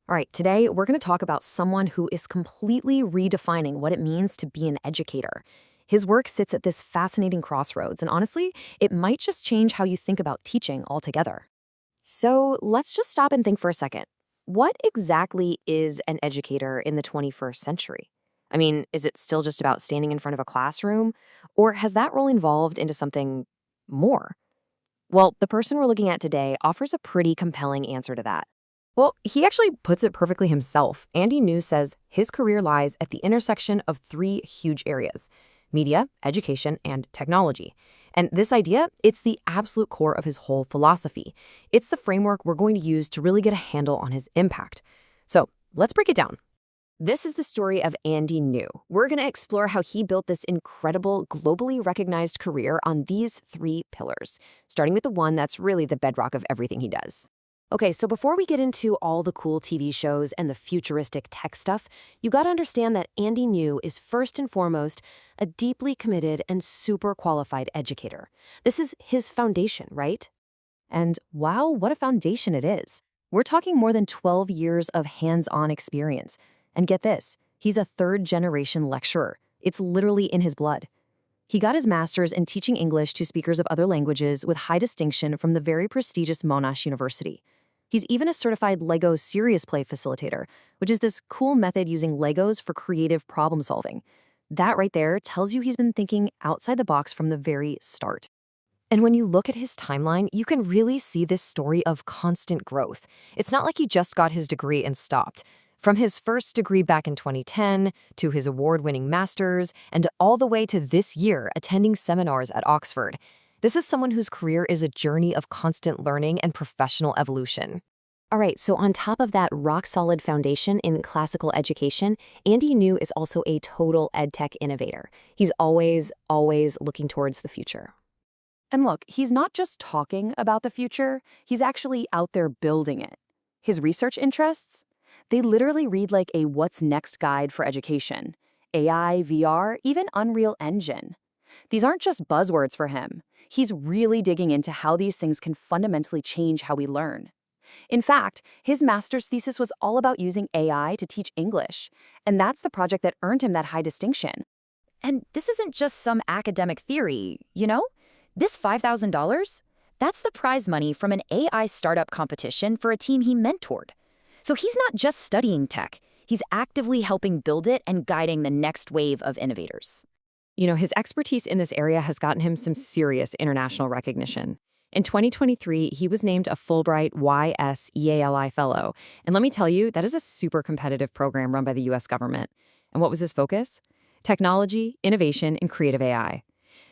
All right, today we're going to talk about someone who is completely redefining what it means to be an educator. His work sits at this fascinating crossroads, and honestly, it might just change how you think about teaching altogether. So let's just stop and think for a second. What exactly is an educator in the 21st century? I mean, is it still just about standing in front of a classroom? Or has that role evolved into something more? Well, the person we're looking at today offers a pretty compelling answer to that. Well, he actually puts it perfectly himself. Andy New says his career lies at the intersection of three huge areas: media, education, and technology. And this idea, it's the absolute core of his whole philosophy. It's the framework we're going to use to really get a handle on his impact. So let's break it down. This is the story of Andy New. We're going to explore how he built this incredible, globally recognized career on these three pillars, starting with the one that's really the bedrock of everything he does. Okay, so before we get into all the cool TV shows and the futuristic tech stuff, you gotta understand that Andy New is first and foremost a deeply committed and super qualified educator. This is his foundation, right? And wow, what a foundation it is. We're talking more than 12 years of hands-on experience. And get this, he's a third-generation lecturer. It's literally in his blood. He got his master's in teaching English to speakers of other languages with high distinction from the very prestigious Monash University. He's even a certified Lego Serious Play facilitator, which is this cool method using Legos for creative problem solving. That right there tells you he's been thinking outside the box from the very start. And when you look at his timeline, you can really see this story of constant growth. It's not like he just got his degree and stopped. From his first degree back in 2010, to his award-winning master's, and all the way to this year attending seminars at Oxford. This is someone whose career is a journey of constant learning and professional evolution. All right, so on top of that rock-solid foundation in classical education, Andy New is also a total edtech innovator. He's always looking towards the future. And look, he's not just talking about the future, he's actually out there building it. His research interests? They literally read like a what's next guide for education. AI, VR, even Unreal Engine. These aren't just buzzwords for him. He's really digging into how these things can fundamentally change how we learn. In fact, his master's thesis was all about using AI to teach English, and that's the project that earned him that high distinction. And this isn't just some academic theory, you know? This $5,000, that's the prize money from an AI startup competition for a team he mentored. So he's not just studying tech, he's actively helping build it and guiding the next wave of innovators. You know, his expertise in this area has gotten him some serious international recognition. In 2023, he was named a Fulbright YS-EALI Fellow. And let me tell you, that is a super competitive program run by the US government. And what was his focus? Technology, innovation, and creative AI.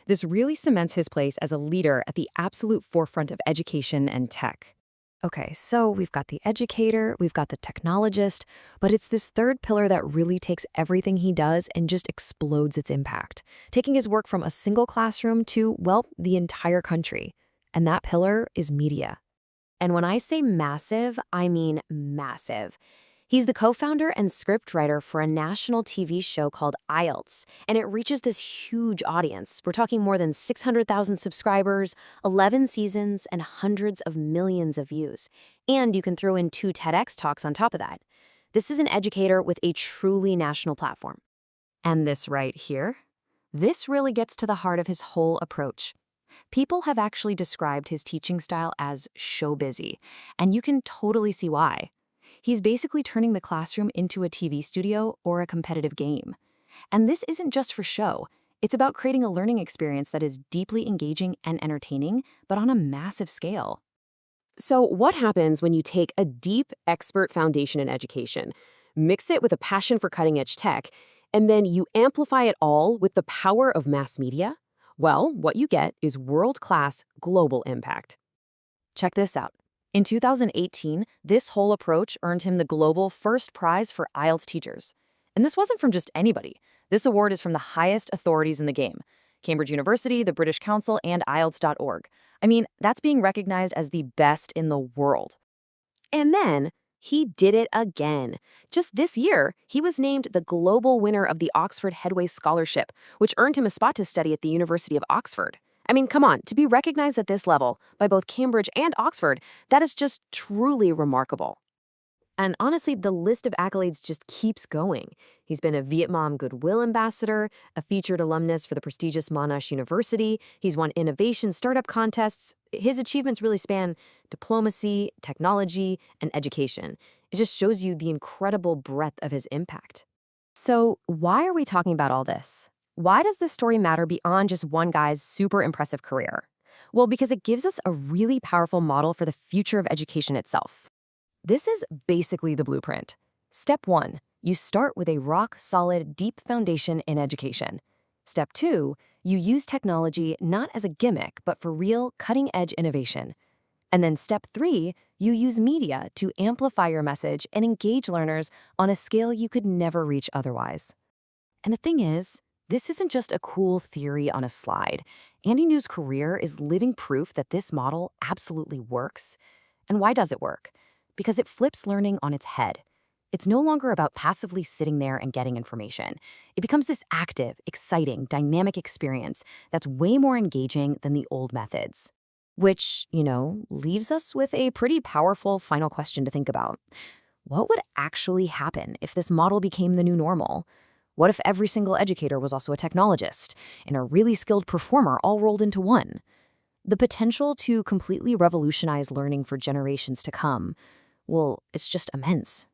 This really cements his place as a leader at the absolute forefront of education and tech. Okay, so we've got the educator, we've got the technologist, but it's this third pillar that really takes everything he does and just explodes its impact, taking his work from a single classroom to, well, the entire country. And that pillar is media. And when I say massive, I mean massive. He's the co-founder and scriptwriter for a national TV show called IELTS, and it reaches this huge audience. We're talking more than 600,000 subscribers, 11 seasons, and hundreds of millions of views. And you can throw in 2 TEDx talks on top of that. This is an educator with a truly national platform. And this right here? This really gets to the heart of his whole approach. People have actually described his teaching style as show busy, and you can totally see why. He's basically turning the classroom into a TV studio or a competitive game. And this isn't just for show. It's about creating a learning experience that is deeply engaging and entertaining, but on a massive scale. So what happens when you take a deep, expert foundation in education, mix it with a passion for cutting-edge tech, and then you amplify it all with the power of mass media? Well, what you get is world-class global impact. Check this out. In 2018, this whole approach earned him the global first prize for IELTS teachers. And this wasn't from just anybody. This award is from the highest authorities in the game: Cambridge University, the British Council, and IELTS.org. I mean, that's being recognized as the best in the world. And then he did it again. Just this year, he was named the global winner of the Oxford Headway Scholarship, which earned him a spot to study at the University of Oxford. I mean, come on, to be recognized at this level by both Cambridge and Oxford, that is just truly remarkable. And honestly, the list of accolades just keeps going. He's been a Vietnam Goodwill Ambassador, a featured alumnus for the prestigious Monash University. He's won innovation startup contests. His achievements really span diplomacy, technology, and education. It just shows you the incredible breadth of his impact. So, why are we talking about all this? Why does this story matter beyond just one guy's super impressive career? Well, because it gives us a really powerful model for the future of education itself. This is basically the blueprint. Step 1, you start with a rock-solid, deep foundation in education. Step 2, you use technology not as a gimmick, but for real, cutting-edge innovation. And then step 3, you use media to amplify your message and engage learners on a scale you could never reach otherwise. And the thing is, this isn't just a cool theory on a slide. Andy New's career is living proof that this model absolutely works. And why does it work? Because it flips learning on its head. It's no longer about passively sitting there and getting information. It becomes this active, exciting, dynamic experience that's way more engaging than the old methods. Which, leaves us with a pretty powerful final question to think about. What would actually happen if this model became the new normal? What if every single educator was also a technologist and a really skilled performer all rolled into one? The potential to completely revolutionize learning for generations to come, well, it's just immense.